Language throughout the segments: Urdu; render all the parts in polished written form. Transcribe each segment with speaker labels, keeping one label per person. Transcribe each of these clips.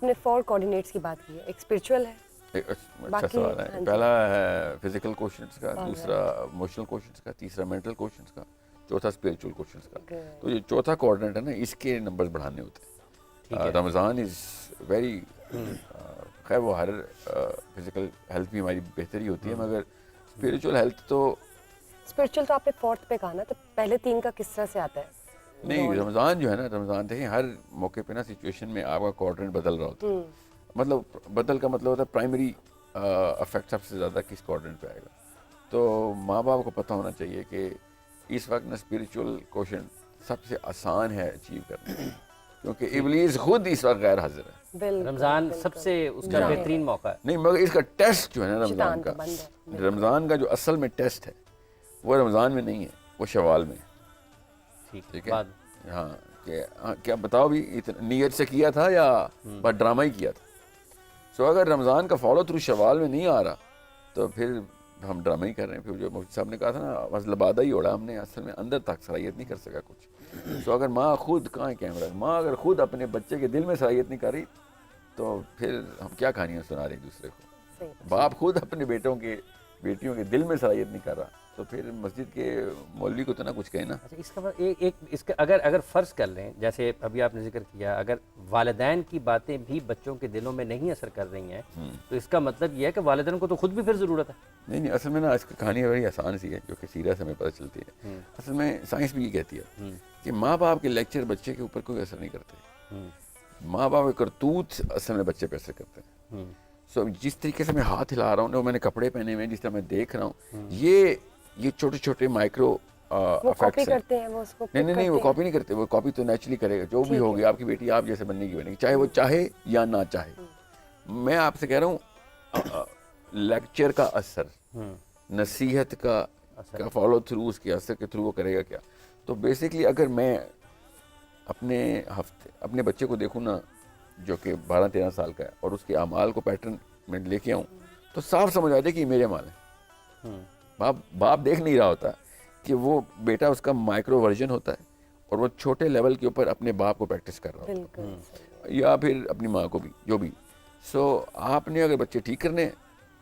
Speaker 1: آپ نے 4 کوآرڈینیٹس کی بات کی ہے, ایک اسپرچول ہے,
Speaker 2: اچھا سوال ہے. پہلا ہے فزیکل کوشچنس کا, دوسرا ایموشنل کوشچنس کا, تیسرا مینٹل کوشچنس کا, چوتھا اسپرچول کوشچنس کا. تو یہ چوتھا کوآرڈینیٹ ہے نا, اس کے نمبرز بڑھانے ہوتے ہیں. رمضان از ویری, خیر وہ ہر فزیکل ہیلتھ بھی ہماری بہتری ہوتی ہے, مگر اسپرچول ہیلتھ تو
Speaker 1: اسپرچول تو آپ نے 4th پہ کہا نا, تو پہلے 3 کا کس طرح سے آتا ہے؟
Speaker 2: نہیں, رمضان جو ہے نا, رمضان دیکھیں ہر موقع پہ نا سچویشن میں آپ کا کوآرڈینیٹ بدل رہا ہوتا ہے. مطلب بدل کا مطلب ہوتا ہے پرائمری افیکٹ سب سے زیادہ کس کوآرڈینیٹ پہ آئے گا. تو ماں باپ کو پتہ ہونا چاہیے کہ اس وقت نا اسپرچول کوشچن سب سے آسان ہے اچیو کرنا, کیونکہ ابلیس خود اس وقت غیر حاضر ہے.
Speaker 3: رمضان سب سے اس کا بہترین موقع ہے.
Speaker 2: نہیں, مگر اس کا ٹیسٹ جو ہے نا رمضان کا جو اصل میں ٹیسٹ ہے وہ رمضان میں نہیں ہے, وہ شوال میں. ٹھیک ہے, ہاں, کہ کیا بتاؤ بھی نیت سے کیا تھا یا بس ڈرامہ ہی کیا تھا. سو اگر رمضان کا فالو تھرو شوال میں نہیں آ رہا تو پھر ہم ڈرامہ ہی کر رہے ہیں. پھر جو مفتی صاحب نے کہا تھا نا, بس لبادہ ہی اوڑا ہم نے, اصل میں اندر تک صلاحیت نہیں کر سکا کچھ. سو اگر ماں خود, کہاں ہے کیمرہ, ماں اگر خود اپنے بچے کے دل میں صلاحیت نہیں کر رہی تو پھر ہم کیا کہانیاں سنا رہے ہیں دوسرے کو. باپ خود اپنے بیٹیوں کے دل میں صلاحیت نہیں کر رہا تو پھر مسجد کے مولوی کو تو نہ کچھ کہیں نا.
Speaker 3: اس کا اگر فرض کر لیں, جیسے ابھی آپ نے ذکر کیا, اگر والدین کی باتیں بھی بچوں کے دلوں میں نہیں اثر کر رہی ہیں تو اس کا مطلب یہ ہے کہ والدین کو تو خود بھی پھر ضرورت ہے.
Speaker 2: نہیں, اصل میں نا اس کی کہانی بڑی آسان سی ہے, جو کہ سیرت سے ہمیں پتہ چلتی ہے. اصل میں سائنس بھی یہ کہتی ہے کہ ماں باپ کے لیکچر بچے کے اوپر کوئی اثر نہیں کرتے. ماں باپ کے کرتوت اصل میں بچے پہ اثر کرتے ہیں. سو جس طریقے سے میں ہاتھ ہلا رہا ہوں, میں نے کپڑے پہنے ہوئے ہیں, جس طرح میں دیکھ رہا ہوں, یہ چھوٹے چھوٹے مائکرو افیکٹس ہیں. نہیں, وہ کاپی نہیں کرتے, وہ کاپی تو نیچرلی کرے گا. جو بھی ہوگی آپ کی بیٹی آپ جیسے بننے کی بنے گی, چاہے وہ چاہے یا نہ چاہے. میں آپ سے کہہ رہا ہوں لیکچر کا اثر, نصیحت کا فالو تھرو, اس کے اثر کے تھرو وہ کرے گا کیا. تو بیسکلی اگر میں اپنے بچے کو دیکھوں نا, جو کہ 12-13 سال کا ہے, اور اس کے اعمال کو پیٹرن میں لے کے آؤں تو صاف سمجھ آ جائے کہ یہ میرے اعمال ہیں. باپ دیکھ نہیں رہا ہوتا کہ وہ بیٹا اس کا مائکرو ورژن ہوتا ہے, اور وہ چھوٹے لیول کے اوپر اپنے باپ کو پریکٹس کر رہا ہوتا ہے, یا پھر اپنی ماں کو بھی, جو بھی. سو آپ نے اگر بچے ٹھیک کرنے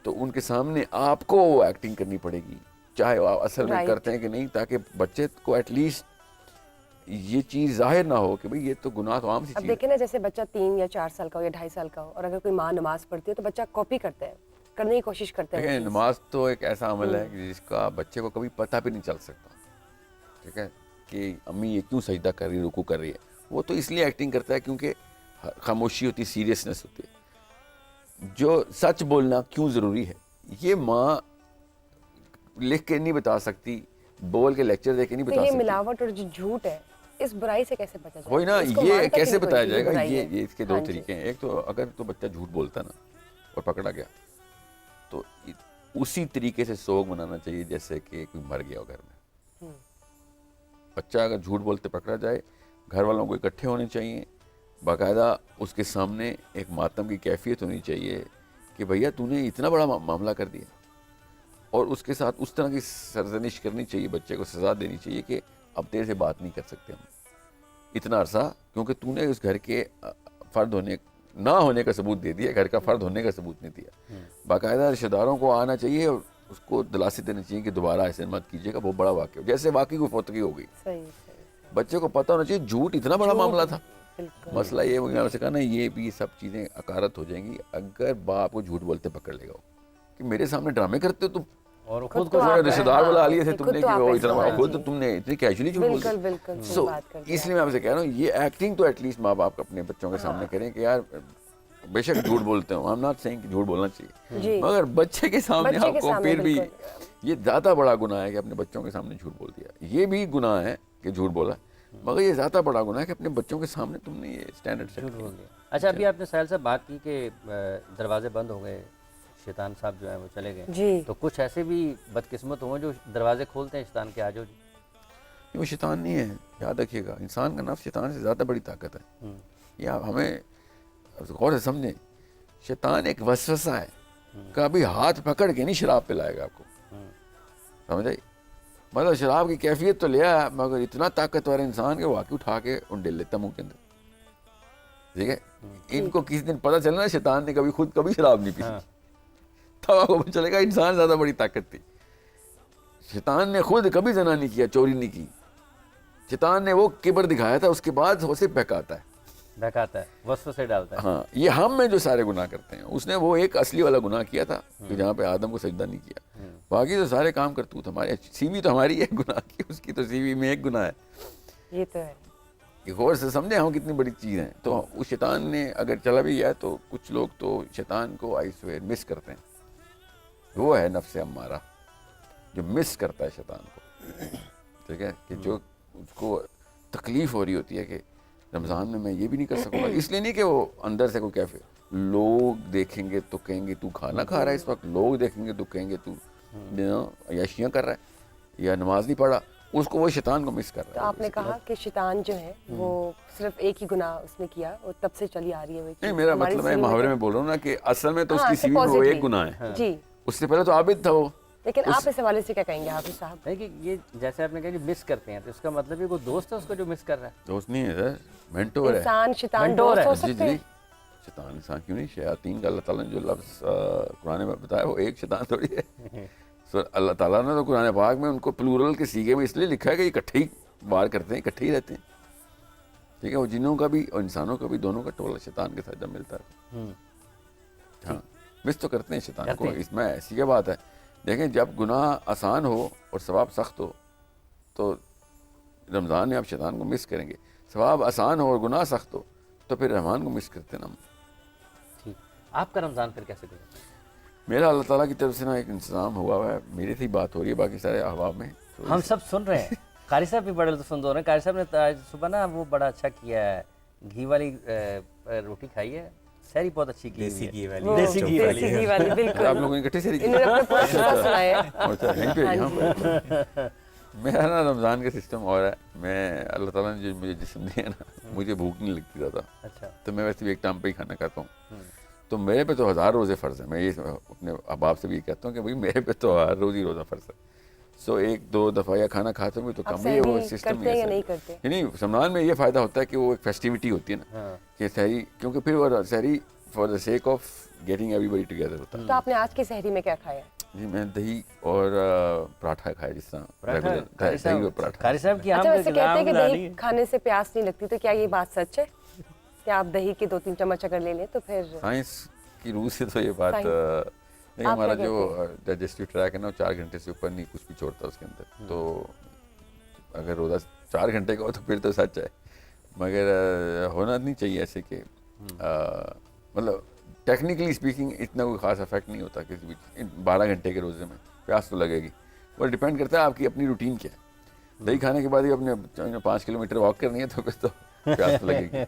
Speaker 2: تو ان کے سامنے آپ کو وہ ایکٹنگ کرنی پڑے گی, چاہے آپ اصل میں کرتے ہیں کہ نہیں, تاکہ بچے کو ایٹ لیسٹ یہ چیز ظاہر نہ ہو کہ بھئی یہ تو گناہ تو عام سی چیز ہے.
Speaker 1: اب دیکھیں نا, جیسے بچہ 3 یا 4 سال کا ہو یا 2.5 سال کا ہو, اور اگر کوئی ماں نماز پڑھتی ہے تو بچہ کاپی کرتا ہے, کرنے کی کوشش کرتا ہے.
Speaker 2: دیکھیں, نماز تو ایک ایسا عمل ہے جس کا بچے کو کبھی پتہ بھی نہیں چل سکتا, ٹھیک ہے, کہ امی یہ کیوں سجدہ کر رہی ہے, رکوع کر رہی ہے. وہ تو اس لیے ایکٹنگ کرتا ہے کیونکہ خاموشی ہوتی, سیریسنس ہوتی ہے. جو سچ بولنا کیوں ضروری ہے, یہ ماں لکھ کے نہیں بتا سکتی, بول کے لیکچر دے کے نہیں بتا سکتی.
Speaker 1: یہ ملاوٹ اور جو جھوٹ ہے, اس برائی سے کیسے بچا جائے گا؟
Speaker 2: وہی نا, یہ کیسے بتایا جائے گا؟ یہ اس کے 2 طریقے ہیں. ایک تو اگر تو بچہ جھوٹ بولتا نا اور پکڑا گیا تو اسی طریقے سے سوگ منانا چاہیے جیسے کہ کوئی مر گیا ہو گھر میں. بچہ اگر جھوٹ بولتے پکڑا جائے, گھر والوں کو اکٹھے ہونے چاہیے, باقاعدہ اس کے سامنے ایک ماتم کی کیفیت ہونی چاہیے کہ بھیا تو نے اتنا بڑا معاملہ کر دیا, اور اس کے ساتھ اس طرح کی سرزنش کرنی چاہیے, بچے کو سزا دینی چاہیے کہ اب تیرے سے بات نہیں کر سکتے ہم اتنا عرصہ, کیونکہ تو نے اس گھر کے فرد نہ ہونے کا ثبوت دے دیا, گھر کا فرد ہونے کا ثبوت نہیں دیا. باقاعدہ رشتہ داروں کو آنا چاہیے اور اس کو دلاسے دینا چاہیے کہ دوبارہ ایسے مت کیجیے گا, بہت بڑا واقعہ, جیسے واقعی کوئی فوتگی ہو گئی. بچے کو پتہ ہونا چاہیے جھوٹ اتنا بڑا معاملہ تھا. مسئلہ یہ میں نے کہا نا, یہ بھی سب چیزیں اکارت ہو جائیں گی اگر باپ کو جھوٹ بولتے پکڑ لے گا کہ میرے سامنے ڈرامے کرتے ہو تم,
Speaker 3: اور خود کو
Speaker 2: رشتہ دار بلا لیے تھے تم نے کہ وہ اتنا بڑا, خود تم نے اتنی کیجولی جھوٹ بولتے. سو اس لیے میں آپ سے کہہ رہا ہوں یہ ایکٹنگ تو ایٹ لیسٹ ماں باپ اپنے بچوں کے سامنے کریں کہ یار بے شک جھوٹ بولتے ہوں, I'm not saying کہ جھوٹ بولنا چاہیے, مگر بچے کے سامنے آپ کو پھر بھی یہ زیادہ بڑا گناہ ہے کہ اپنے بچوں کے سامنے جھوٹ بول دیا. یہ بھی گناہ ہے کہ جھوٹ بولا, مگر یہ زیادہ بڑا گناہ ہے کہ اپنے بچوں کے سامنے تم نے یہ اسٹینڈرڈ سیٹ بول دیا.
Speaker 3: اچھا, ابھی آپ نے ساحل صاحب بات کی کہ دروازے بند ہو گئے, شیطان صاحب جو ہیں وہ چلے گئے, تو کچھ ایسے بھی بدقسمت ہوئے جو دروازے کھولتے ہیں شیطان کے, آجو جی.
Speaker 2: وہ شیطان نہیں ہے, یاد رکھیے گا, انسان کا نفس شیطان سے زیادہ بڑی طاقت ہے. یہ آپ ہمیں غور سے سمجھیں, شیطان ایک وسوسہ ہے, کبھی ہاتھ پکڑ کے نہیں شراب پلائے گا آپ کو, سمجھ آئی؟ مطلب شراب کی کیفیت تو لیا ہے, مگر اتنا طاقتور انسان کہ واقعی اٹھا کے ڈل لیتا منہ کے اندر. ٹھیک ہے. ان کو کسی دن پتہ چلنا شیطان نے خود کبھی شراب نہیں پی, تب آپ کو پتہ چلے گا انسان زیادہ بڑی طاقت تھی. شیطان نے خود کبھی زنا نہیں کیا, چوری نہیں کی. شیطان نے وہ کبر دکھایا تھا, اس کے بعد اسے بہکاتا ہے,
Speaker 3: وسوسے ڈالتا ہے.
Speaker 2: ہاں, یہ ہم میں جو سارے گناہ کرتے ہیں. اس نے وہ ایک اصلی والا گناہ کیا تھا کہ جہاں پہ آدم کو سجدہ نہیں کیا. باقی تو سارے کام کرتوت ہمارے, سی وی تو ہماری ہے گناہ کی, اس کی تو سی وی میں ایک گناہ ہے.
Speaker 1: یہ تو ہے.
Speaker 2: غور سے سمجھیں ہم کتنی بڑی چیز ہیں. تو اس شیطان نے اگر چلا بھی گیا تو کچھ لوگ تو شیطان کو آئی سویر مس کرتے ہیں. وہ ہے نفس امارہ جو مس کرتا ہے شیطان کو, ٹھیک ہے, کہ جو اس کو تکلیف ہو رہی ہوتی ہے کہ رمضان میں یہ بھی نہیں کر سکوں گا. اس لیے نہیں کہ وہ اندر سے کوئی کیفے, لوگ دیکھیں گے تو کہیں گے تو کھانا کھا رہا ہے اس وقت, لوگ دیکھیں گے تو کہیں گے تو عیاشیاں کر رہا ہے یا نماز نہیں پڑھا. اس کو وہ شیطان کو مس کر رہا ہے.
Speaker 1: تو آپ نے کہا کہ شیطان جو ہے وہ صرف ایک ہی گناہ اس نے کیا اور تب سے چلی آ رہی ہے.
Speaker 2: نہیں, میرا مطلب ہے محاورے میں بول رہا ہوں نا کہ اصل میں تو اس کی سی وی میں وہ ایک گناہ ہے
Speaker 1: جی,
Speaker 2: اس سے پہلے تو عابد تھا وہ.
Speaker 1: لیکن آپ اس حوالے سے کیا کہیں گے حافظ صاحب؟
Speaker 3: کہ یہ جیسے آپ نے کہا کہ مس کرتے ہیں, تو اس کا مطلب یہ کوئی دوست ہے اس کو جو مس کر رہا ہے؟
Speaker 2: دوست نہیں ہے سر, مینٹور ہے.
Speaker 1: انسان شیطان دوست ہو سکتے ہیں.
Speaker 2: شیطان انسان کیوں نہیں, شیاطین کا اللہ تعالیٰ نے جو لفظ قرآن میں بتایا وہ ایک شیطان تھوڑی ہے. اللہ تعالیٰ نے تو قرآن پاک میں ان کو پلورل کے سیغے میں اس لیے لکھا ہے کہ یہ اکٹھے ہی وار کرتے ہیں, اکٹھے ہی رہتے ہیں. ٹھیک ہے, وہ جنوں کا بھی اور انسانوں کا بھی دونوں کا ٹولہ شیطان کے ساتھ جب ملتا ہے. ہاں, مس تو کرتے ہیں شیطان کو, اس میں ایسی کیا بات ہے. دیکھیں جب گناہ آسان ہو اور ثواب سخت ہو تو رمضان میں آپ شیطان کو مس کریں گے. ثواب آسان ہو اور گناہ سخت ہو تو پھر رحمان کو مس کرتے ہیں نا.
Speaker 3: ٹھیک, آپ کا رمضان پھر کیسے گیا؟
Speaker 2: میرا اللہ تعالیٰ کی طرف سے نا ایک انتظام ہوا ہوا ہے, میرے سے ہی بات ہو رہی ہے, باقی سارے احباب میں
Speaker 3: ہم سب سن رہے ہیں. قاری صاحب بھی بڑے لطف اندوز ہیں. قاری صاحب نے آج صبح نا وہ بڑا اچھا کیا ہے, گھی والی روٹی کھائی ہے, سحری بہت اچھی کی, دیسی گھی والی.
Speaker 1: بالکل
Speaker 2: آپ لوگوں نے اکٹھے سے میرا نا رمضان کا سسٹم اور ہے. میں اللہ تعالیٰ نے جو مجھے جسم دیا نا, مجھے بھوک نہیں لگتی زیادہ.
Speaker 3: اچھا,
Speaker 2: تو میں ویسے بھی ایک ٹائم پہ ہی کھانا کھاتا ہوں. تو میرے پہ تو 1000 روزے فرض ہیں. میں یہ اپنے احباب سے بھی یہ کہتا ہوں کہ بھائی میرے پہ تو ہر روز ہی روزہ فرض ہے. سو ایک دو دفعہ یا کھانا کھاتے ہوئے تو کم ہی وہ سسٹم ہی نہیں. رمضان میں یہ فائدہ ہوتا ہے کہ وہ ایک فیسٹیوٹی ہوتی ہے نا, کہ سحری, کیونکہ پھر وہ سحری for the sake of getting everybody together ہوتا ہے.
Speaker 1: تو آپ نے آج کی سحری میں کیا کھایا؟
Speaker 2: جی میں دہی اور پراٹھا کھایا, جس طرح دہی اور پراٹھا.
Speaker 3: قاری صاحب کی
Speaker 1: اچھا, ویسے کہتے ہیں کہ دہی کھانے سے پیاس نہیں لگتی, تو کیا یہ بات سچ ہے کہ آپ دہی کے 2-3 چمچ اگر لے لیں تو پھر؟
Speaker 2: سائنس کی روح سے تو یہ بات نہیں, ہمارا جو ڈائجسٹو ٹریک ہے نا 4 گھنٹے سے اوپر نہیں کچھ بھی چھوڑتا اس کے اندر. تو اگر روزہ 4 گھنٹے کا ہو تو پھر تو سچ ہے, مگر ہونا نہیں چاہیے ایسے کہ مطلب ٹیکنیکلی اسپیکنگ اتنا کوئی خاص افیکٹ نہیں ہوتا کسی بھی 12 گھنٹے کے روزے میں. پیاس تو لگے گی, وہ ڈپینڈ کرتا ہے آپ کی اپنی روٹین کیا ہے. دہی کھانے کے بعد ہی اپنے 5 کلومیٹر واک کرنی ہے تو پھر تو پیاس تو لگے گی.